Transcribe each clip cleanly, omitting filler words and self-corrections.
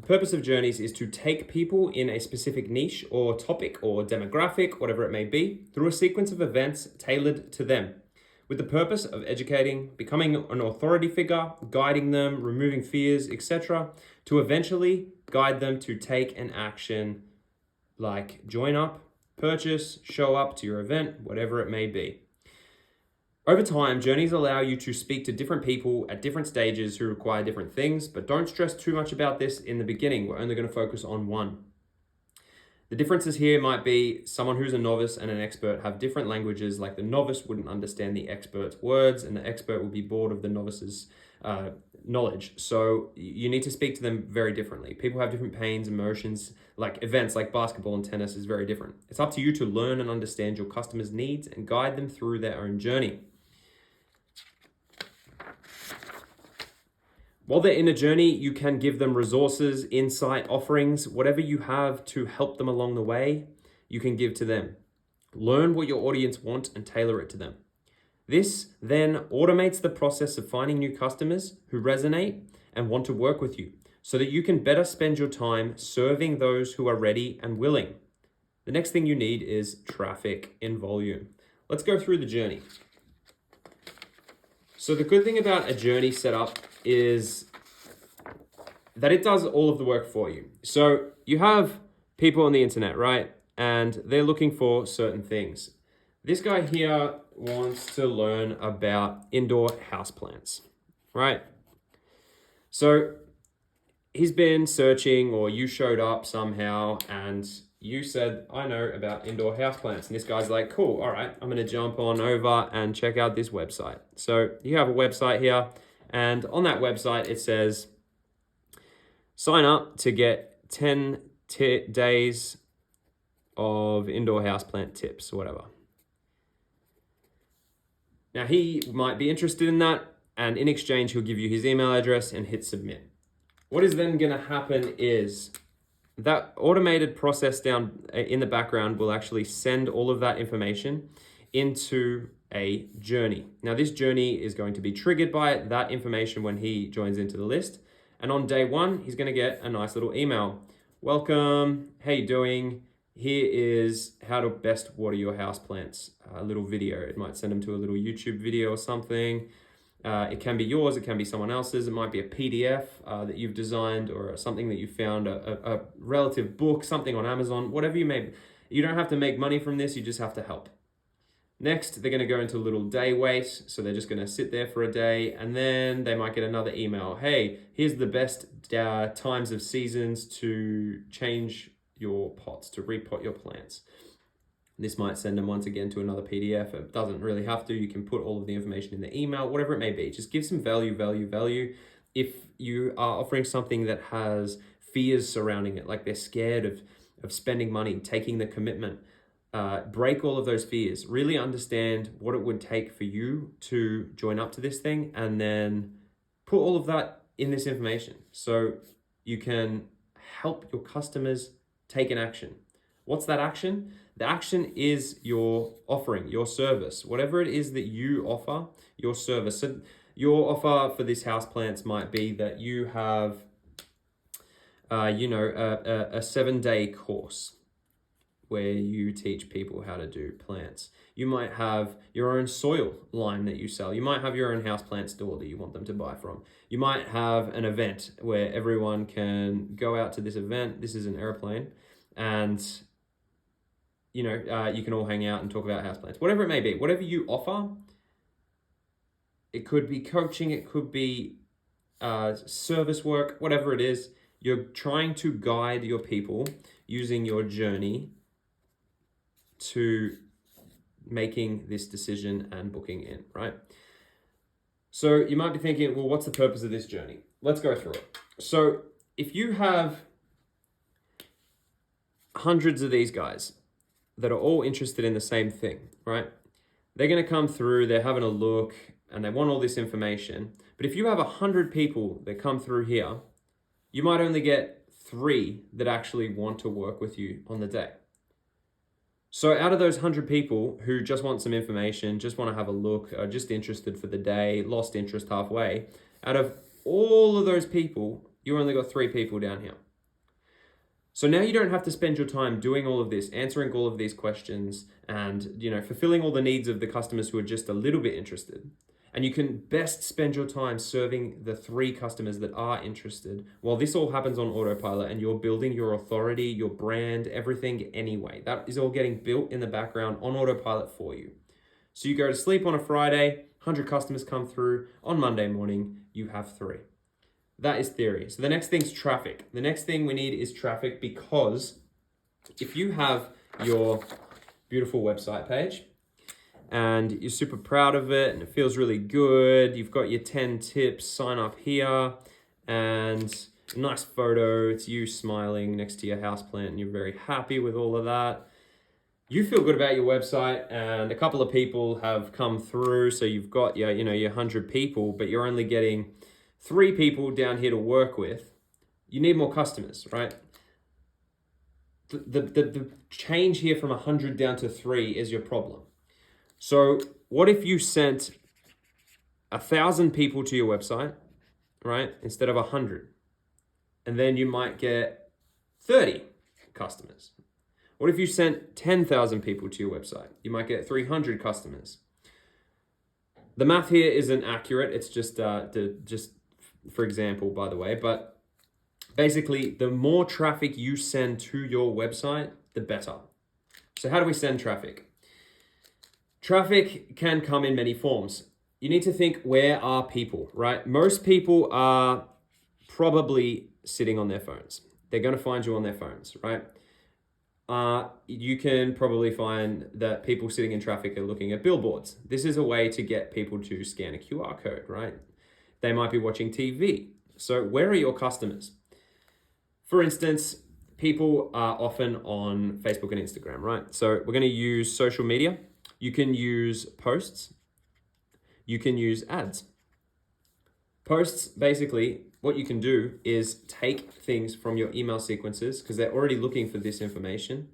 The purpose of journeys is to take people in a specific niche or topic or demographic, whatever it may be, through a sequence of events tailored to them, with the purpose of educating, becoming an authority figure, guiding them, removing fears, etc., to eventually guide them to take an action like join up, purchase, show up to your event, whatever it may be. Over time, journeys allow you to speak to different people at different stages who require different things, but don't stress too much about this in the beginning. We're only going to focus on one. The differences here might be someone who's a novice and an expert have different languages, like the novice wouldn't understand the expert's words and the expert would be bored of the novice's knowledge. So you need to speak to them very differently. People have different pains, emotions, like events like basketball and tennis is very different. It's up to you to learn and understand your customers' needs and guide them through their own journey. While they're in a journey, you can give them resources, insight, offerings, whatever you have to help them along the way, you can give to them. Learn what your audience want and tailor it to them. This then automates the process of finding new customers who resonate and want to work with you so that you can better spend your time serving those who are ready and willing. The next thing you need is traffic in volume. Let's go through the journey. So the good thing about a journey setup is that it does all of the work for you. So you have people on the internet, right? And they're looking for certain things. This guy here wants to learn about indoor houseplants, right? So he's been searching, or you showed up somehow and you said, I know about indoor houseplants. And this guy's like, cool, all right, I'm gonna jump on over and check out this website. So you have a website here, and on that website, it says, sign up to get 10 days of indoor houseplant tips, or whatever. Now he might be interested in that, and in exchange, he'll give you his email address and hit submit. What is then gonna happen is that automated process down in the background will actually send all of that information into a journey. Now this journey is going to be triggered by that information when he joins into the list. And on day one, he's gonna get a nice little email. Welcome, how you doing? Here is how to best water your houseplants. A little video. It might send them to a little YouTube video or something. It can be yours, it can be someone else's. It might be a PDF that you've designed, or something that you found, a relative book, something on Amazon, whatever you may. You don't have to make money from this, you just have to help. Next, they're gonna go into a little day wait. So they're just gonna sit there for a day, and then they might get another email. Hey, here's the best times of seasons to change your pots, to repot your plants. This might send them once again to another PDF. It doesn't really have to. You can put all of the information in the email, whatever it may be. Just give some value. If you are offering something that has fears surrounding it, like they're scared of spending money, taking the commitment, break all of those fears. Really understand what it would take for you to join up to this thing, and then put all of that in this information so you can help your customers take an action. What's that action? The action is your offering, your service, whatever it is that you offer, your service. So your offer for this houseplants might be that you have, a 7-day course where you teach people how to do plants. You might have your own soil line that you sell. You might have your own houseplant store that you want them to buy from. You might have an event where everyone can go out to this event. This is an airplane, and you can all hang out and talk about houseplants, whatever it may be, whatever you offer. It could be coaching, it could be service work, whatever it is. You're trying to guide your people using your journey to making this decision and booking in, right? So you might be thinking, well, what's the purpose of this journey? Let's go through it. So if you have hundreds of these guys that are all interested in the same thing, right? They're going to come through, they're having a look, and they want all this information. But if you have 100 people that come through here, you might only get 3 that actually want to work with you on the day. So out of those 100 people who just want some information, just want to have a look, are just interested for the day, lost interest halfway, out of all of those people, you only got 3 people down here. So now you don't have to spend your time doing all of this, answering all of these questions, and fulfilling all the needs of the customers who are just a little bit interested. And you can best spend your time serving the 3 customers that are interested while this all happens on autopilot and you're building your authority, your brand, everything anyway. That is all getting built in the background on autopilot for you. So you go to sleep on a Friday, 100 customers come through. On Monday morning, you have 3. That is theory. So the next thing's traffic. The next thing we need is traffic, because if you have your beautiful website page and you're super proud of it and it feels really good, you've got your 10 tips, sign up here, and a nice photo, it's you smiling next to your houseplant and you're very happy with all of that. You feel good about your website and a couple of people have come through, so you've got your 100 people, but you're only getting 3 people down here to work with. You need more customers, right? The change here from 100 down to 3 is your problem. So what if you sent 1,000 people to your website, right, instead of 100? And then you might get 30 customers. What if you sent 10,000 people to your website? You might get 300 customers. The math here isn't accurate. It's just for example, by the way, but basically the more traffic you send to your website, the better. So how do we send traffic? Traffic can come in many forms. You need to think, where are people, right? Most people are probably sitting on their phones. They're going to find you on their phones, right? You can probably find that people sitting in traffic are looking at billboards. This is a way to get people to scan a QR code, right? They might be watching TV. So where are your customers? For instance, people are often on Facebook and Instagram, right? So we're going to use social media. You can use posts. You can use ads. Posts, basically, what you can do is take things from your email sequences, because they're already looking for this information.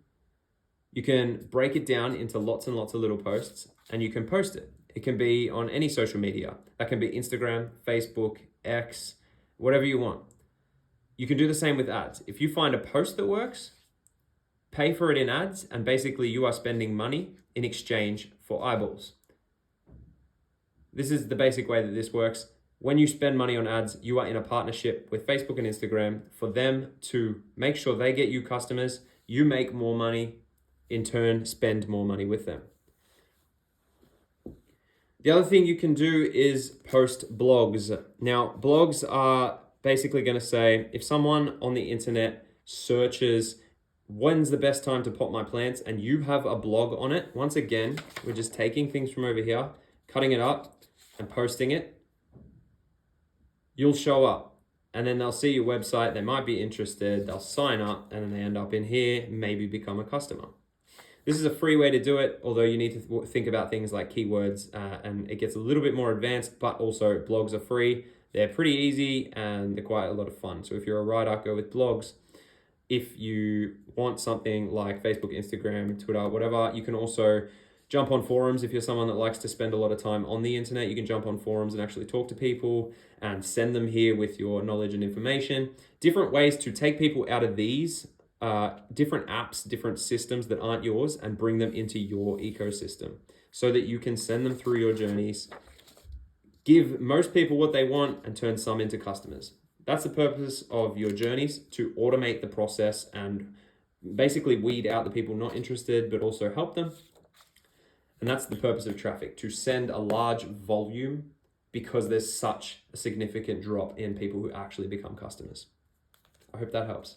You can break it down into lots and lots of little posts, and you can post it. It can be on any social media. That can be Instagram, Facebook, X, whatever you want. You can do the same with ads. If you find a post that works, pay for it in ads, and basically you are spending money in exchange for eyeballs. This is the basic way that this works. When you spend money on ads, you are in a partnership with Facebook and Instagram for them to make sure they get you customers. You make more money, in turn, spend more money with them. The other thing you can do is post blogs. Now, blogs are basically going to say, if someone on the internet searches, when's the best time to pot my plants, and you have a blog on it, once again, we're just taking things from over here, cutting it up and posting it, you'll show up. And then they'll see your website, they might be interested, they'll sign up, and then they end up in here, maybe become a customer. This is a free way to do it, although you need to think about things like keywords, and it gets a little bit more advanced, but also blogs are free. They're pretty easy and they're quite a lot of fun. So if you're a writer, go with blogs. If you want something like Facebook, Instagram, Twitter, whatever, you can also jump on forums. If you're someone that likes to spend a lot of time on the internet, you can jump on forums and actually talk to people and send them here with your knowledge and information. Different ways to take people out of these different apps, different systems that aren't yours, and bring them into your ecosystem so that you can send them through your journeys, give most people what they want, and turn some into customers. That's the purpose of your journeys, to automate the process and basically weed out the people not interested, but also help them. And that's the purpose of traffic, to send a large volume, because there's such a significant drop in people who actually become customers. I hope that helps.